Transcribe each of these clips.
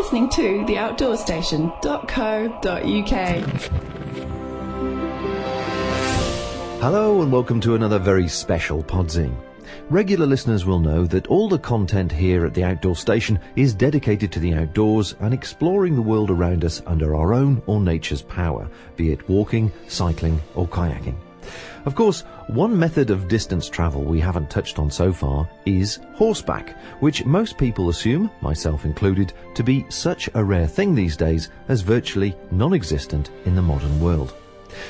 listening to theoutdoorstation.co.uk. Hello and welcome to another very special Podzine. Regular listeners will know that all the content here at the Outdoor Station is dedicated to the outdoors and exploring the world around us under our own or nature's power, be it walking, cycling or kayaking. Of course, one method of distance travel we haven't touched on so far is horseback, which most people assume, myself included, to be such a rare thing these days as virtually non-existent in the modern world.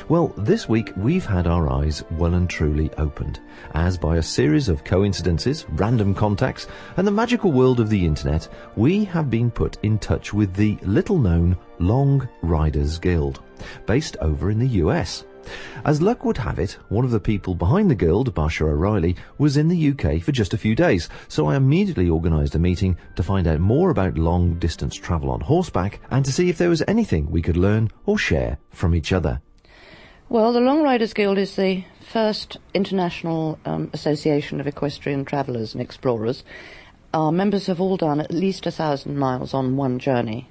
Well, this week we've had our eyes well and truly opened, as by a series of coincidences, random contacts and the magical world of the internet, we have been put in touch with the little-known Long Riders Guild, based over in the US. As luck would have it, one of the people behind the guild, Barsha O'Reilly, was in the UK for just a few days, so I immediately organised a meeting to find out more about long-distance travel on horseback and to see if there was anything we could learn or share from each other. Well, the Long Riders Guild is the first international association of equestrian travellers and explorers. Our members have all done at least 1,000 miles on one journey.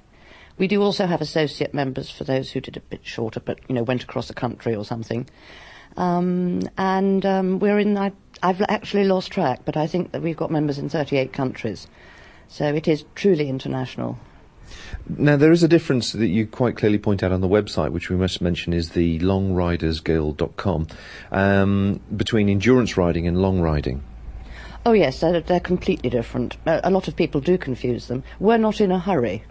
We do also have associate members for those who did a bit shorter, but, went across the country or something. We're in, I've actually lost track, but I think that we've got members in 38 countries. So it is truly international. Now, there is a difference that you quite clearly point out on the website, which we must mention is the longridersguild.com, between endurance riding and long riding. Oh, yes, they're completely different. A lot of people do confuse them. We're not in a hurry.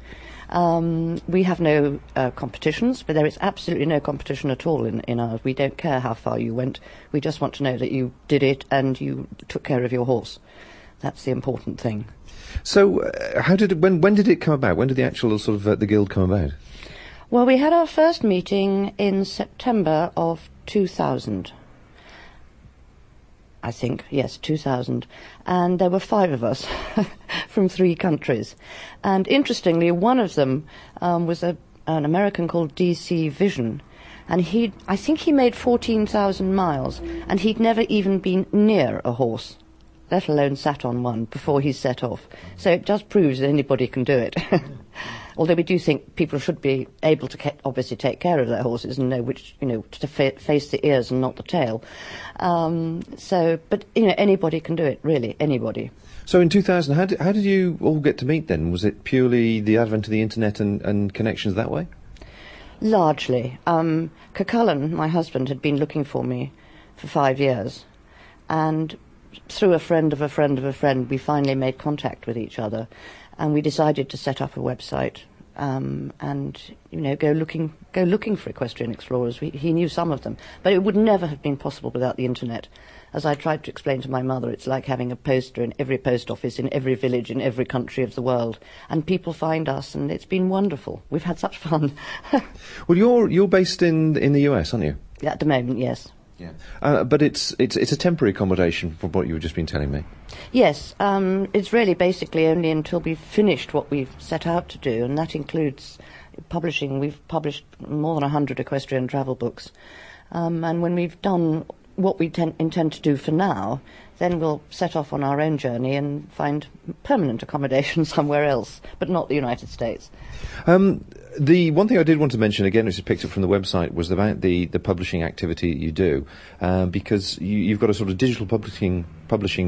We have no competitions, but there is absolutely no competition at all in ours. We don't care how far you went. We just want to know that you did it and you took care of your horse. That's the important thing. So, when did it come about? When did the actual sort of the guild come about? Well, we had our first meeting in September of 2000. I think, yes, 2000. And there were 5 of us from 3 countries. And interestingly, one of them was an American called DC Vision. And I think he made 14,000 miles, and he'd never even been near a horse, let alone sat on one before he set off. So it does prove that anybody can do it. Although we do think people should be able to obviously take care of their horses and know which, to face the ears and not the tail. But anybody can do it, really, anybody. So in 2000, how did you all get to meet then? Was it purely the advent of the internet and connections that way? Largely. Cucullin, my husband, had been looking for me for 5 years, and through a friend of a friend of a friend, we finally made contact with each other, and we decided to set up a website and go looking for equestrian explorers. He knew some of them, but it would never have been possible without the internet. As I tried to explain to my mother, it's like having a poster in every post office, in every village, in every country of the world, and people find us, and it's been wonderful. We've had such fun. Well, you're based in the US, aren't you? Yeah, at the moment, yes. Yeah, but it's a temporary accommodation from what you've just been telling me. Yes, it's really basically only until we've finished what we've set out to do, and that includes publishing. We've published more than 100 equestrian travel books, and when we've done what we intend to do for now, then we'll set off on our own journey and find permanent accommodation somewhere else, but not the United States. The one thing I did want to mention, again, which is picked up from the website, was about the publishing activity that you do, because you've got a sort of digital publishing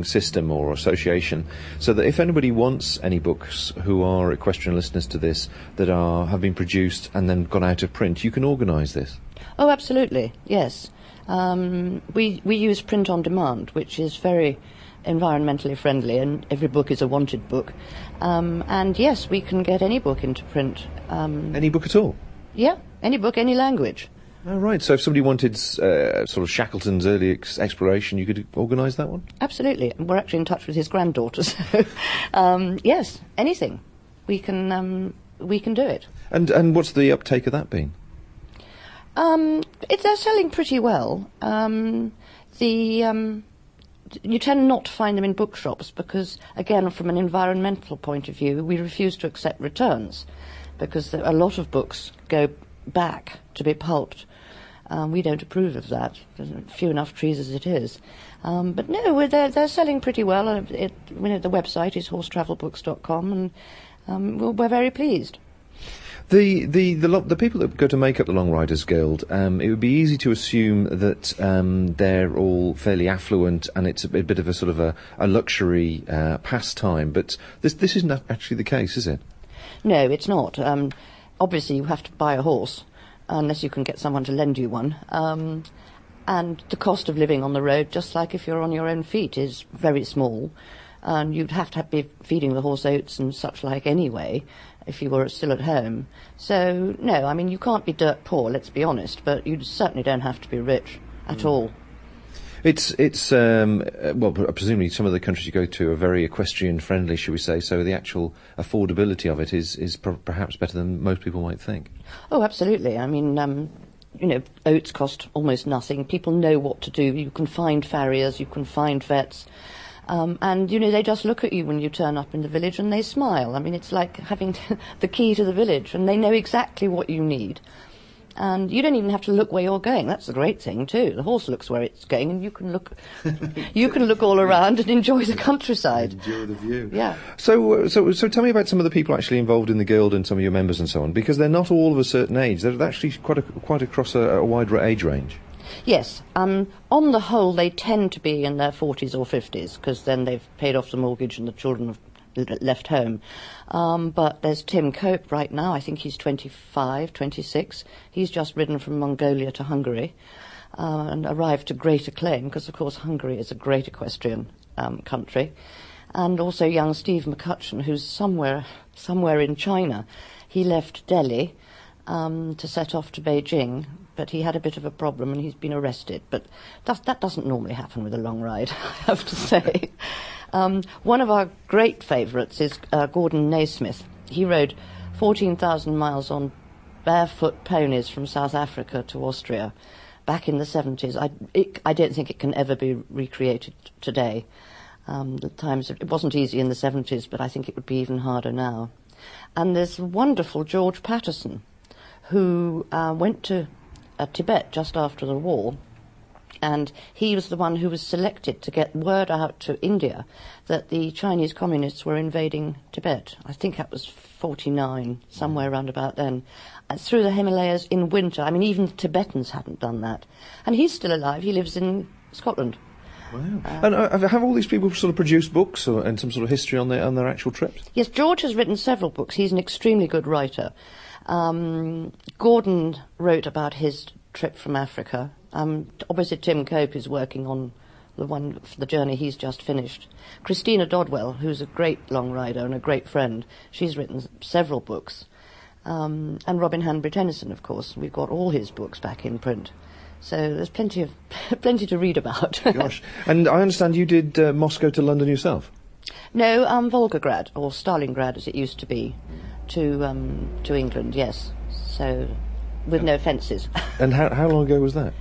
system or association, so that if anybody wants any books who are equestrian listeners to this that have been produced and then gone out of print, you can organise this. Oh, absolutely, yes. We use print on demand, which is very environmentally friendly, and every book is a wanted book. And yes, we can get any book into print. Any book at all? Yeah, any book, any language. Oh, right. So if somebody wanted sort of Shackleton's early exploration, you could organise that one? Absolutely. And we're actually in touch with his granddaughter, so yes, anything. We can do it. And what's the uptake of that been? They're selling pretty well. You tend not to find them in bookshops because, again, from an environmental point of view, we refuse to accept returns because a lot of books go back to be pulped. We don't approve of that. There's few enough trees as it is. But no, they're selling pretty well. The website is horsetravelbooks.com, we're very pleased. The people that go to make up the Long Riders Guild, it would be easy to assume that they're all fairly affluent and it's a bit of a sort of a luxury pastime, but this isn't actually the case, is it? No, it's not. Obviously, you have to buy a horse, unless you can get someone to lend you one. And the cost of living on the road, just like if you're on your own feet, is very small. And you'd have to be feeding the horse oats and such like anyway, if you were still at home. So, no, I mean, you can't be dirt poor, let's be honest, but you certainly don't have to be rich at all. It's well, presumably some of the countries you go to are very equestrian friendly, shall we say, so the actual affordability of it is perhaps better than most people might think. Oh, absolutely. I mean, oats cost almost nothing. People know what to do. You can find farriers, you can find vets. And, they just look at you when you turn up in the village and they smile. I mean, it's like having the key to the village, and they know exactly what you need. And you don't even have to look where you're going. That's the great thing, too. The horse looks where it's going, and you can look all around and enjoy the countryside. Enjoy the view. Yeah. So tell me about some of the people actually involved in the guild and some of your members and so on, because they're not all of a certain age. They're actually quite across a wide age range. Yes. On the whole, they tend to be in their 40s or 50s, because then they've paid off the mortgage and the children have left home. But there's Tim Cope right now. I think he's 25, 26. He's just ridden from Mongolia to Hungary and arrived to great acclaim, because, of course, Hungary is a great equestrian country. And also young Steve McCutcheon, who's somewhere in China. He left Delhi to set off to Beijing, but he had a bit of a problem and he's been arrested. But that doesn't normally happen with a long ride, I have to say. One of our great favourites is Gordon Naismith. He rode 14,000 miles on barefoot ponies from South Africa to Austria back in the 70s. I don't think it can ever be recreated today. It wasn't easy in the 70s, but I think it would be even harder now. And there's wonderful George Patterson, who went to Tibet just after the war, and he was the one who was selected to get word out to India that the Chinese communists were invading Tibet. I think that was 49, somewhere around about then. Through the Himalayas in winter. I mean, even the Tibetans hadn't done that. And he's still alive. He lives in Scotland. Wow. And have all these people sort of produced books and some sort of history on their actual trips? Yes, George has written several books. He's an extremely good writer. Gordon wrote about his trip from Africa. Obviously, Tim Cope is working on the one for the journey he's just finished. Christina Dodwell, who's a great long rider and a great friend, she's written several books. And Robin Hanbury-Tennyson, of course. We've got all his books back in print. So there's plenty to read about. Gosh. And I understand you did Moscow to London yourself? No, Volgograd, or Stalingrad as it used to be, to England, yes. So, with no fences. And how long ago was that?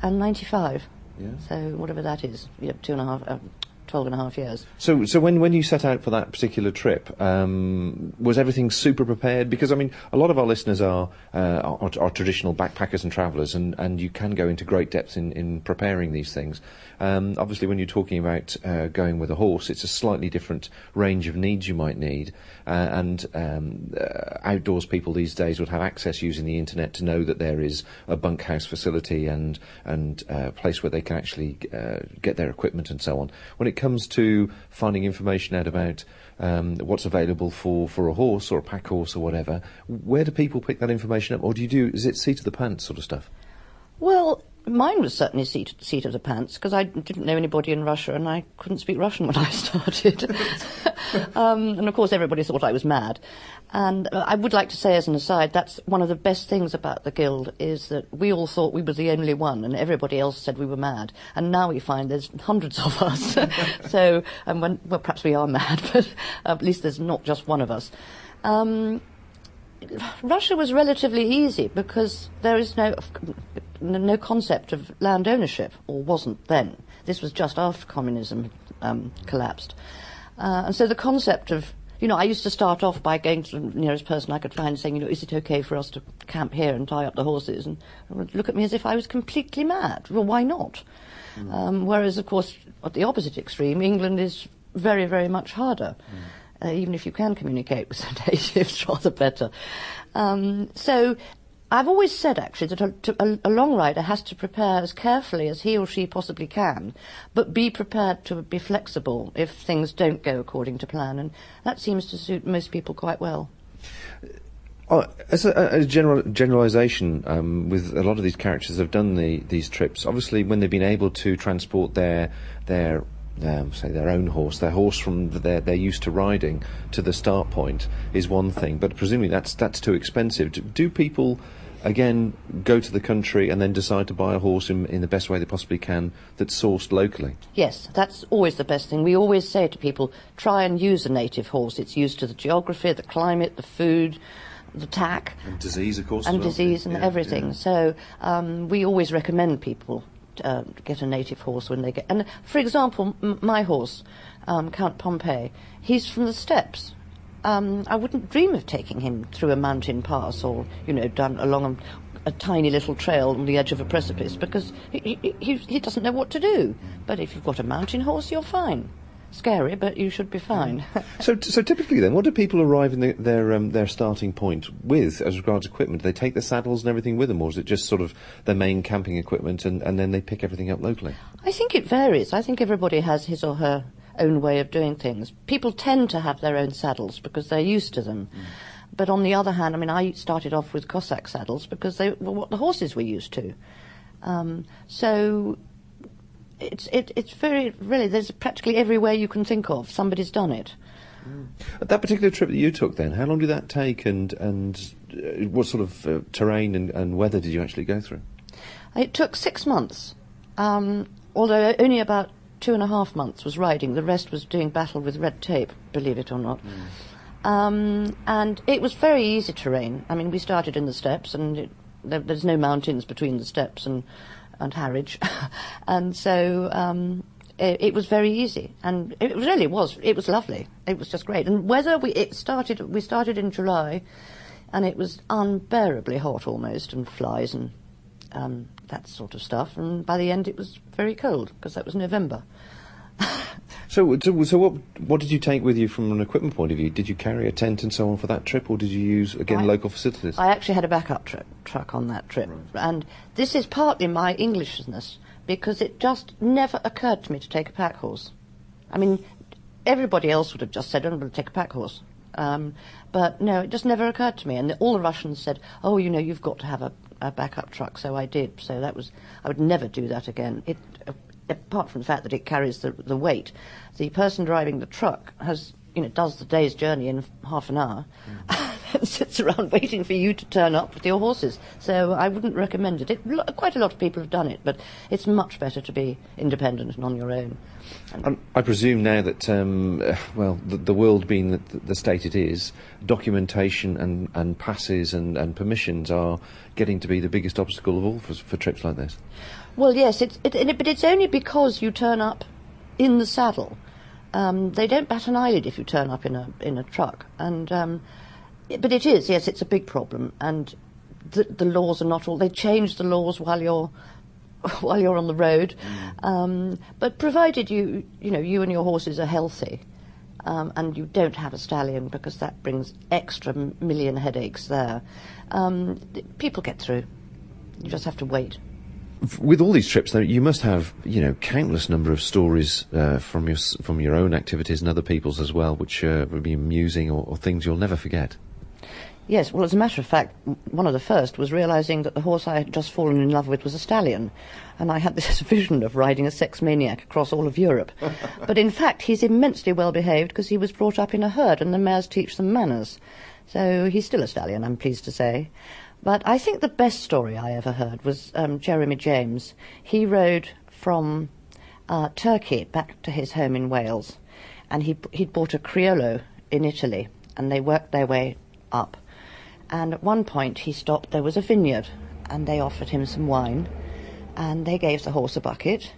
95. Yeah. So whatever that is, 12 and a half years. So when you set out for that particular trip, was everything super prepared? Because, I mean, a lot of our listeners are traditional backpackers and travellers, and you can go into great depth in preparing these things. Obviously, when you're talking about going with a horse, it's a slightly different range of needs you might need, and outdoors people these days would have access using the internet to know that there is a bunkhouse facility and a place where they can actually get their equipment and so on. When it comes to finding information out about what's available for a horse or a pack horse or whatever, where do people pick that information up, or is it seat of the pants sort of stuff? Well, mine was certainly seat of the pants, because I didn't know anybody in Russia and I couldn't speak Russian when I started. And of course everybody thought I was mad. And I would like to say as an aside, that's one of the best things about the Guild, is that we all thought we were the only one and everybody else said we were mad. And now we find there's hundreds of us. So, well, perhaps we are mad, but at least there's not just one of us. Russia was relatively easy because there is no concept of land ownership, or wasn't then. This was just after communism collapsed. And so the concept of, I used to start off by going to the nearest person I could find saying, is it okay for us to camp here and tie up the horses? And they would look at me as if I was completely mad. Well, why not? Whereas, of course, at the opposite extreme, England is very, very much harder. even if you can communicate with the natives, rather better. So I've always said, actually, that a long rider has to prepare as carefully as he or she possibly can, but be prepared to be flexible if things don't go according to plan, and that seems to suit most people quite well. As a generalisation, with a lot of these characters have done these trips, obviously when they've been able to transport their own horse, their horse from they're used to riding to the start point is one thing, but presumably that's too expensive. Do people, again, go to the country and then decide to buy a horse in the best way they possibly can that's sourced locally? Yes, that's always the best thing. We always say to people, try and use a native horse. It's used to the geography, the climate, the food, the tack. And disease, of course, and as well. Disease and everything. Yeah. So we always recommend people get a native horse when they get... And, for example, my horse, Count Pompey, he's from the steppes. I wouldn't dream of taking him through a mountain pass or, down along a tiny little trail on the edge of a precipice, because he doesn't know what to do. But if you've got a mountain horse, you're fine. Scary, but you should be fine. So typically then, what do people arrive in their starting point with as regards equipment? Do they take the saddles and everything with them, or is it just sort of their main camping equipment and then they pick everything up locally? I think it varies. I think everybody has his or her own way of doing things. People tend to have their own saddles because they're used to them. But on the other hand, I started off with Cossack saddles because they were what the horses were used to. So it's very, really, there's practically everywhere you can think of, somebody's done it. That particular trip that you took then, how long did that take, and what sort of terrain and weather did you actually go through? It took 6 months, although only about 2.5 months was riding. The rest was doing battle with red tape, believe it or not. And it was very easy terrain. We started in the steppes, and there's no mountains between the steppes and Harwich, and so it was very easy, and it really was. It was lovely. It was just great. And weather, we started in July, and it was unbearably hot almost, and flies and that sort of stuff. And by the end, it was very cold because that was November. So what did you take with you from an equipment point of view? Did you carry a tent and so on for that trip, or did you use, again, local facilities? I actually had a backup truck on that trip, right. And this is partly my Englishness, because it just never occurred to me to take a pack horse. Everybody else would have just said, I'm going to take a pack horse. But no, it just never occurred to me. And all the Russians said, oh, you've got to have a backup truck, so I did. So I would never do that again. Apart from the fact that it carries the weight, the person driving the truck does the day's journey in half an hour and sits around waiting for you to turn up with your horses. So I wouldn't recommend it. Quite a lot of people have done it, but it's much better to be independent and on your own. I presume now that, the world being the state it is, documentation and passes and permissions are getting to be the biggest obstacle of all for trips like this. Well, yes, but it's only because you turn up in the saddle. They don't bat an eyelid if you turn up in a truck, but it is, yes, it's a big problem, and the laws are not all. They change the laws while you're on the road, but provided you and your horses are healthy, and you don't have a stallion, because that brings extra million headaches there. People get through. You just have to wait. With all these trips, though, you must have, countless number of stories from your own activities and other people's as well, which would be amusing or things you'll never forget. Yes, well, as a matter of fact, one of the first was realising that the horse I had just fallen in love with was a stallion, and I had this vision of riding a sex maniac across all of Europe. But in fact, he's immensely well behaved because he was brought up in a herd, and the mares teach them manners. So he's still a stallion, I'm pleased to say. But I think the best story I ever heard was Jeremy James. He rode from Turkey back to his home in Wales, and he'd bought a Criollo in Italy, and they worked their way up. And at one point he stopped, there was a vineyard, and they offered him some wine, and they gave the horse a bucket,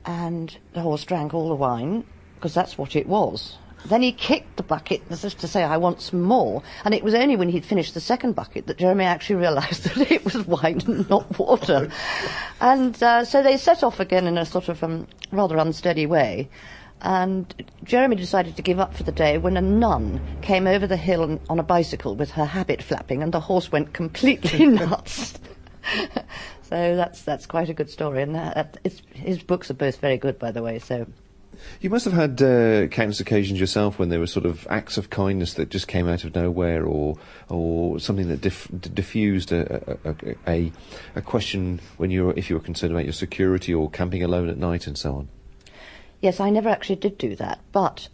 and the horse drank all the wine, because that's what it was. Then he kicked the bucket as if to say, I want some more. And it was only when he'd finished the second bucket that Jeremy actually realised that it was wine and not water. And so they set off again in a sort of rather unsteady way. And Jeremy decided to give up for the day when a nun came over the hill on a bicycle with her habit flapping, and the horse went completely nuts. So that's quite a good story, and his books are both very good, by the way. So you must have had countless occasions yourself when there were sort of acts of kindness that just came out of nowhere, or something that diffused a question if you were concerned about your security or camping alone at night and so on. Yes, I never actually did do that, but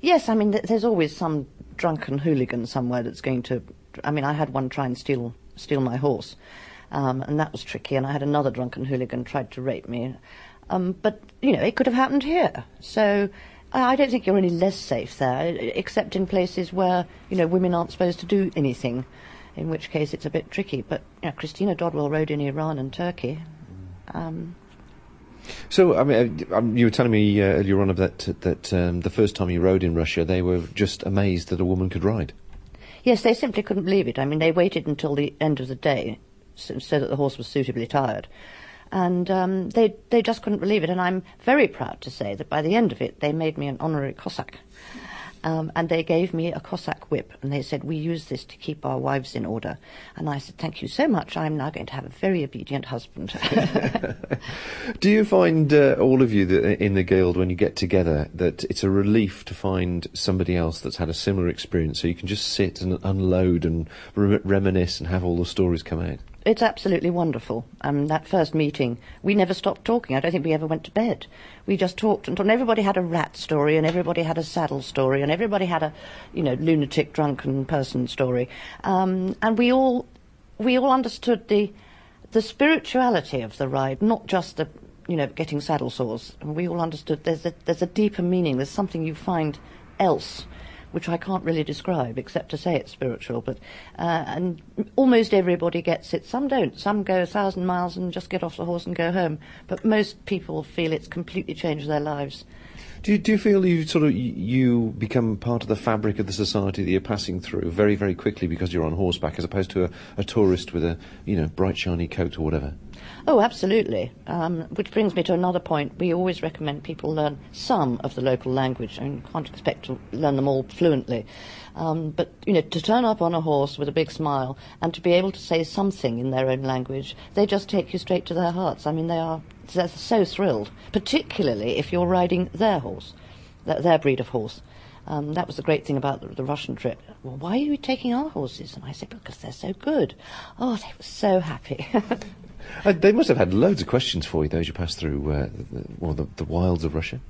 yes, I mean, there's always some drunken hooligan somewhere that's going to. I mean, I had one try and steal my horse, and that was tricky. And I had another drunken hooligan tried to rape me, but it could have happened here. So I don't think you're any less safe there, except in places where women aren't supposed to do anything, in which case it's a bit tricky. But Christina Dodwell rode in Iran and Turkey. So, I mean, you were telling me earlier on that the first time you rode in Russia, they were just amazed that a woman could ride. Yes, they simply couldn't believe it. I mean, they waited until the end of the day so that the horse was suitably tired. And they just couldn't believe it. And I'm very proud to say that by the end of it, they made me an honorary Cossack. And they gave me a Cossack whip, and they said, we use this to keep our wives in order. And I said, thank you so much, I'm now going to have a very obedient husband. Do you find, all of you in the guild, when you get together, that it's a relief to find somebody else that's had a similar experience, so you can just sit and unload and reminisce and have all the stories come out? It's absolutely wonderful. That first meeting, we never stopped talking. I don't think we ever went to bed. We just talked, and everybody had a rat story, and everybody had a saddle story, and everybody had a, lunatic, drunken person story. And we all understood the spirituality of the ride, not just the, getting saddle sores. And we all understood there's a deeper meaning. There's something you find else, which I can't really describe except to say it's spiritual, but and almost everybody gets it. Some don't. Some go 1,000 miles and just get off the horse and go home. But most people feel it's completely changed their lives. Do you feel you become part of the fabric of the society that you're passing through very, very quickly because you're on horseback, as opposed to a tourist with a bright shiny coat or whatever? Oh, absolutely. Which brings me to another point. We always recommend people learn some of the local language. I mean, you can't expect to learn them all fluently. But, to turn up on a horse with a big smile and to be able to say something in their own language, they just take you straight to their hearts. I mean, they're so thrilled, particularly if you're riding their horse, their breed of horse. That was the great thing about the Russian trip. Well, why are you taking our horses? And I said, because they're so good. Oh, they were so happy. They must have had loads of questions for you, those you passed through the wilds of Russia.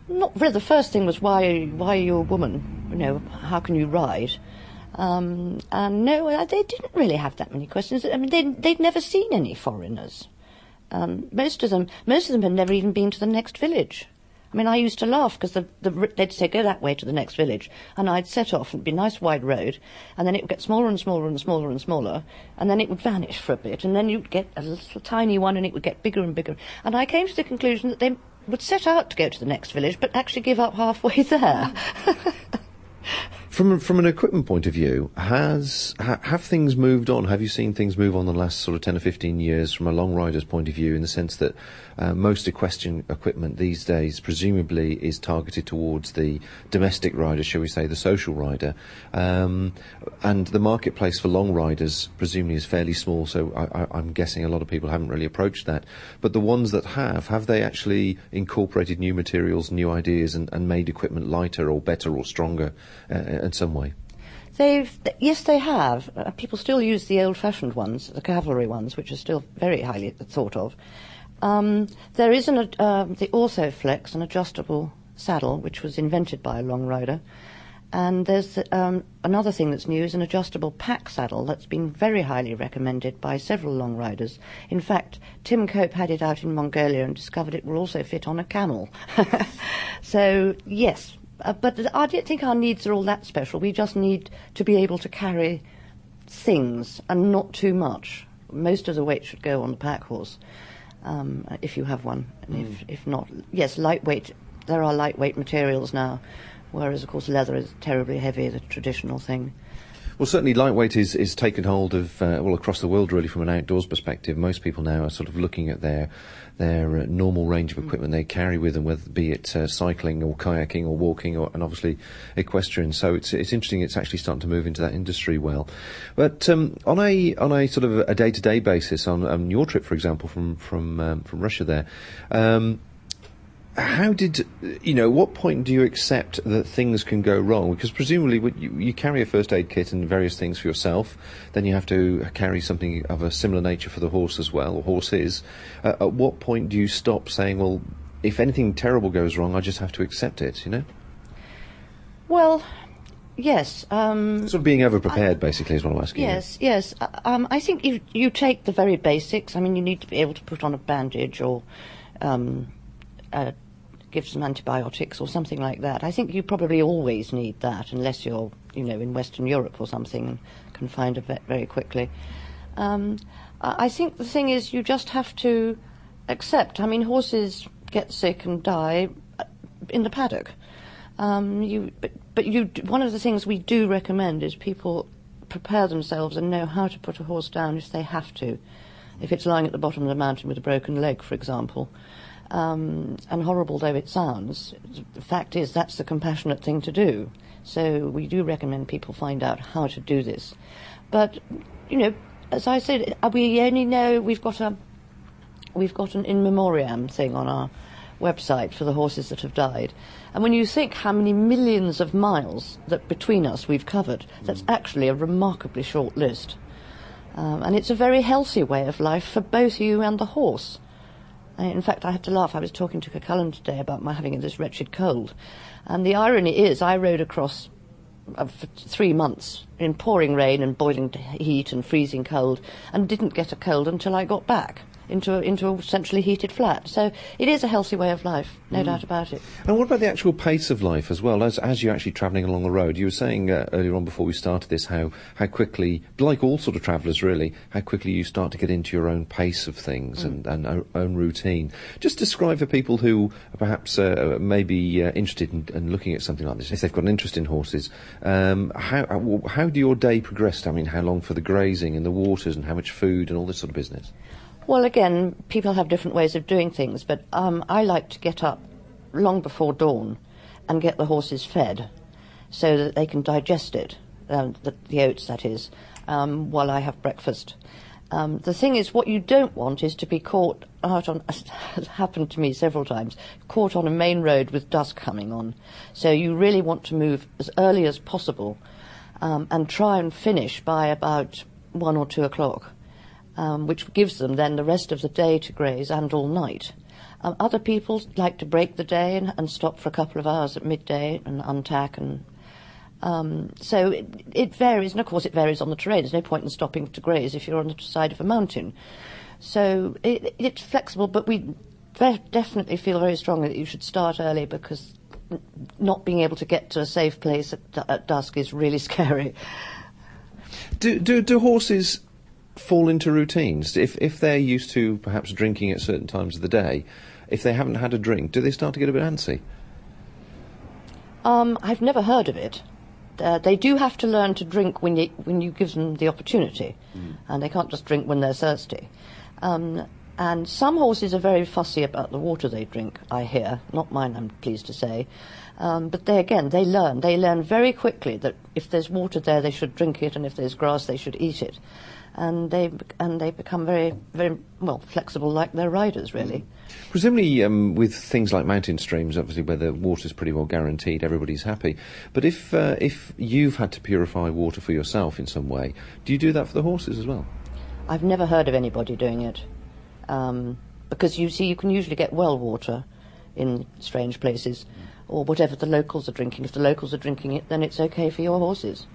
Not really. The first thing was, why are you a woman? How can you ride? And no, they didn't really have that many questions. I mean, they'd never seen any foreigners. Most of them had never even been to the next village. I mean, I used to laugh because they'd say, go that way to the next village, and I'd set off, and it'd be a nice wide road, and then it would get smaller and smaller and smaller and smaller, and then it would vanish for a bit, and then you'd get a little tiny one, and it would get bigger and bigger. And I came to the conclusion that they would set out to go to the next village, but actually give up halfway there. From an equipment point of view, have things moved on? Have you seen things move on the last sort of 10 or 15 years from a long rider's point of view, in the sense that most equestrian equipment these days presumably is targeted towards the domestic rider, shall we say, the social rider, and the marketplace for long riders presumably is fairly small, so I'm guessing a lot of people haven't really approached that. But the ones that have they actually incorporated new materials, new ideas, and made equipment lighter or better or stronger in some way? Yes, they have. People still use the old-fashioned ones, the cavalry ones, which are still very highly thought of. There is the Orthoflex, an adjustable saddle, which was invented by a long rider. And there's another thing that's new, is an adjustable pack saddle that's been very highly recommended by several long riders. In fact, Tim Cope had it out in Mongolia and discovered it will also fit on a camel. So, yes. But I don't think our needs are all that special. We just need to be able to carry things, and not too much. Most of the weight should go on the pack horse, if you have one. And if not, yes, lightweight. There are lightweight materials now, whereas, of course, leather is terribly heavy, the traditional thing. Well, certainly lightweight is taken hold of all across the world, really, from an outdoors perspective. Most people now are sort of looking at their normal range of equipment they carry with them, whether be it cycling or kayaking or walking and obviously equestrian. So it's interesting. It's actually starting to move into that industry well. But on a sort of a day-to-day basis, on your trip, for example, from Russia there. How did, what point do you accept that things can go wrong? Because presumably you carry a first aid kit and various things for yourself, then you have to carry something of a similar nature for the horse as well, or horses. At what point do you stop saying, well, if anything terrible goes wrong, I just have to accept it, Well, yes. Sort of being over-prepared, basically, is what I'm asking. Yes. I think you take the very basics. I mean, you need to be able to put on a bandage or give some antibiotics or something like that. I think you probably always need that, unless you're, in Western Europe or something, and can find a vet very quickly. I think the thing is you just have to accept. I mean, horses get sick and die in the paddock. One of the things we do recommend is people prepare themselves and know how to put a horse down if they have to. If it's lying at the bottom of the mountain with a broken leg, for example. And horrible though it sounds, the fact is that's the compassionate thing to do. So we do recommend people find out how to do this. But, as I said, we only know we've got an in memoriam thing on our website for the horses that have died. And when you think how many millions of miles that between us we've covered, that's actually a remarkably short list. And it's a very healthy way of life for both you and the horse. In fact, I had to laugh. I was talking to Cullen today about my having this wretched cold. And the irony is I rode across for 3 months in pouring rain and boiling heat and freezing cold and didn't get a cold until I got back into a centrally heated flat. So it is a healthy way of life, no doubt about it. And what about the actual pace of life as well, as you're actually travelling along the road? You were saying earlier on before we started this how quickly, like all sort of travellers really, how quickly you start to get into your own pace of things and own routine. Just describe for people who are perhaps may be interested in looking at something like this, if they've got an interest in horses, how do your day progress? I mean, how long for the grazing and the waters and how much food and all this sort of business? Well, again, people have different ways of doing things, but I like to get up long before dawn and get the horses fed so that they can digest it, the oats, that is, while I have breakfast. The thing is, what you don't want is to be caught out on, as has happened to me several times, caught on a main road with dusk coming on. So you really want to move as early as possible and try and finish by about 1 or 2 o'clock. Which gives them then the rest of the day to graze and all night. Other people like to break the day and stop for a couple of hours at midday and untack. So it varies, and of course it varies on the terrain. There's no point in stopping to graze if you're on the side of a mountain. So it's flexible, but we definitely feel very strongly that you should start early, because not being able to get to a safe place at dusk is really scary. Do horses fall into routines? If they're used to perhaps drinking at certain times of the day, if they haven't had a drink, do they start to get a bit antsy? I've never heard of it. They do have to learn to drink when you give them the opportunity, and they can't just drink when they're thirsty. And some horses are very fussy about the water they drink, I hear. Not mine, I'm pleased to say. But they learn. They learn very quickly that if there's water there, they should drink it, and if there's grass, they should eat it. And they become very, very, well, flexible like their riders, really. Presumably, with things like mountain streams, obviously, where the water's pretty well guaranteed, everybody's happy. But if you've had to purify water for yourself in some way, do you do that for the horses as well? I've never heard of anybody doing it. Because, you see, you can usually get well water in strange places, or whatever the locals are drinking. If the locals are drinking it, then it's okay for your horses,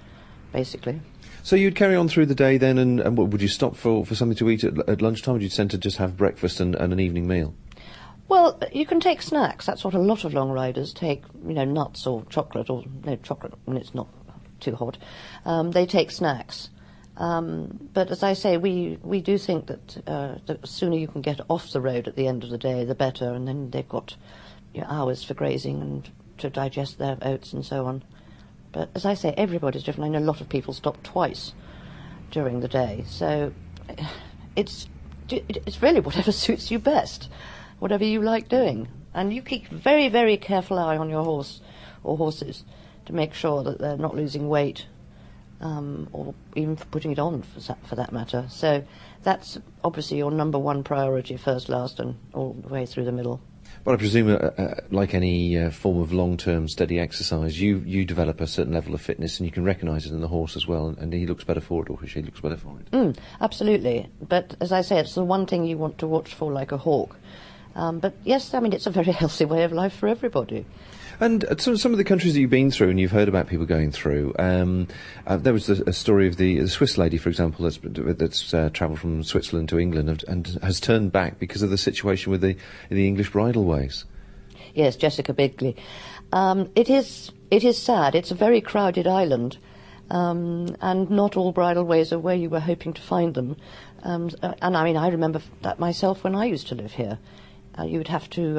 basically. So you'd carry on through the day then, and what, would you stop for something to eat at lunchtime? Would you tend to just have breakfast and an evening meal? Well, you can take snacks. That's what a lot of long riders take, nuts or chocolate, or no chocolate when it's not too hot. They take snacks. But as I say, we do think that the sooner you can get off the road at the end of the day, the better, and then they've got hours for grazing and to digest their oats and so on. But as I say, everybody's different. I know a lot of people stop twice during the day. So it's really whatever suits you best, whatever you like doing. And you keep very, very careful eye on your horse or horses to make sure that they're not losing weight, or even for putting it on, for that matter. So that's obviously your number one priority, first, last, and all the way through the middle. Well, I presume, like any form of long-term steady exercise, you develop a certain level of fitness, and you can recognise it in the horse as well, and he looks better for it, or she looks better for it. Absolutely. But as I say, it's the one thing you want to watch for, like a hawk. But yes, I mean, it's a very healthy way of life for everybody. And some of the countries that you've been through and you've heard about people going through, there was a story of the Swiss lady, for example, that's travelled from Switzerland to England and has turned back because of the situation with the English bridleways. Yes, Jessica Bigley. It is sad. It's a very crowded island, and not all bridleways are where you were hoping to find them. And I mean, I remember that myself when I used to live here. You'd have to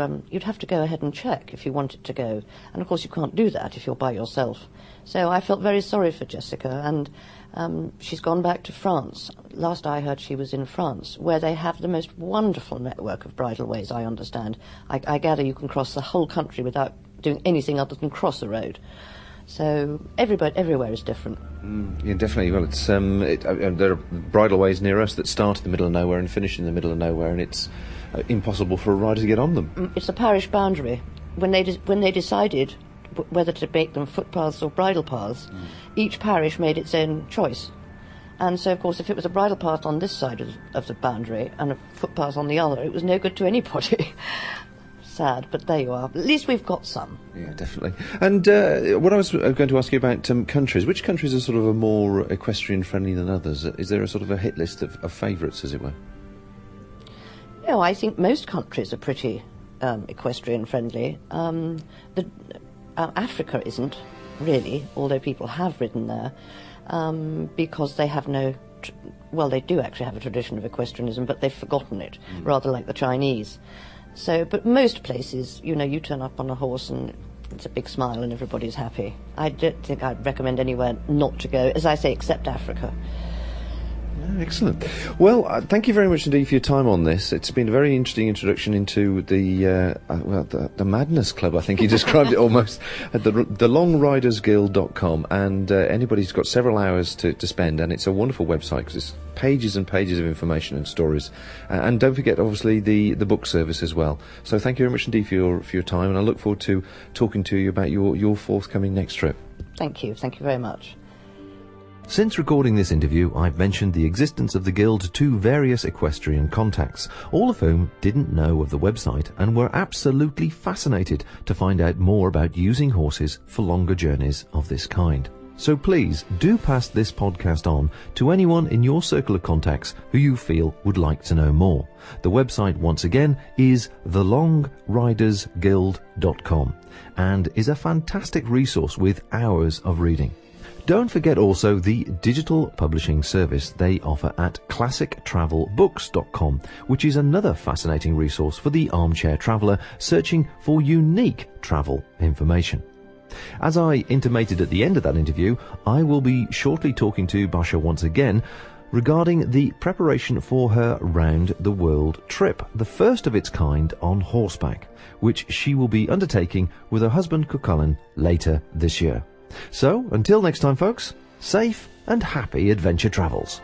go ahead and check if you wanted to go, and of course you can't do that if you're by yourself. So I felt very sorry for Jessica, and she's gone back to France. Last I heard, she was in France, where they have the most wonderful network of bridleways. I understand. I gather you can cross the whole country without doing anything other than cross a road. So everywhere is different. Yeah, definitely. Well, it's there are bridleways near us that start in the middle of nowhere and finish in the middle of nowhere, and it's impossible for a rider to get on them. It's a parish boundary. When they decided whether to make them footpaths or bridle paths, each parish made its own choice. And so, of course, if it was a bridle path on this side of the boundary and a footpath on the other, it was no good to anybody. Sad, but there you are. At least we've got some. Yeah, definitely. And what I was going to ask you about countries. Which countries are sort of a more equestrian friendly than others? Is there a sort of a hit list of favourites, as it were? No, I think most countries are pretty equestrian friendly. Africa isn't really, although people have ridden there, because they have no. Well, they do actually have a tradition of equestrianism, but they've forgotten it, rather like the Chinese. So, but most places, you turn up on a horse and it's a big smile and everybody's happy. I don't think I'd recommend anywhere not to go, as I say, except Africa. Excellent. Well, thank you very much indeed for your time on this. It's been a very interesting introduction into the Madness Club, I think you described it almost, at the LongRidersGuild.com, and anybody's got several hours to spend, and it's a wonderful website because it's pages and pages of information and stories. And don't forget, obviously, the book service as well. So thank you very much indeed for your time, and I look forward to talking to you about your forthcoming next trip. Thank you very much. Since recording this interview, I've mentioned the existence of the Guild to various equestrian contacts, all of whom didn't know of the website and were absolutely fascinated to find out more about using horses for longer journeys of this kind. So please do pass this podcast on to anyone in your circle of contacts who you feel would like to know more. The website, once again, is thelongridersguild.com and is a fantastic resource with hours of reading. Don't forget also the digital publishing service they offer at classictravelbooks.com, which is another fascinating resource for the armchair traveller searching for unique travel information. As I intimated at the end of that interview, I will be shortly talking to Basha once again regarding the preparation for her round the world trip, the first of its kind on horseback, which she will be undertaking with her husband Cuchulainn later this year. So, until next time, folks, safe and happy adventure travels.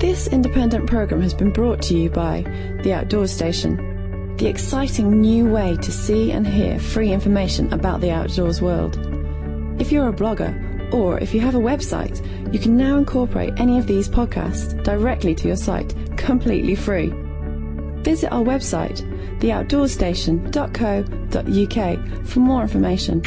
This independent programme has been brought to you by The Outdoors Station, the exciting new way to see and hear free information about the outdoors world. If you're a blogger, or if you have a website, you can now incorporate any of these podcasts directly to your site, completely free. Visit our website, theoutdoorstation.co.uk, for more information.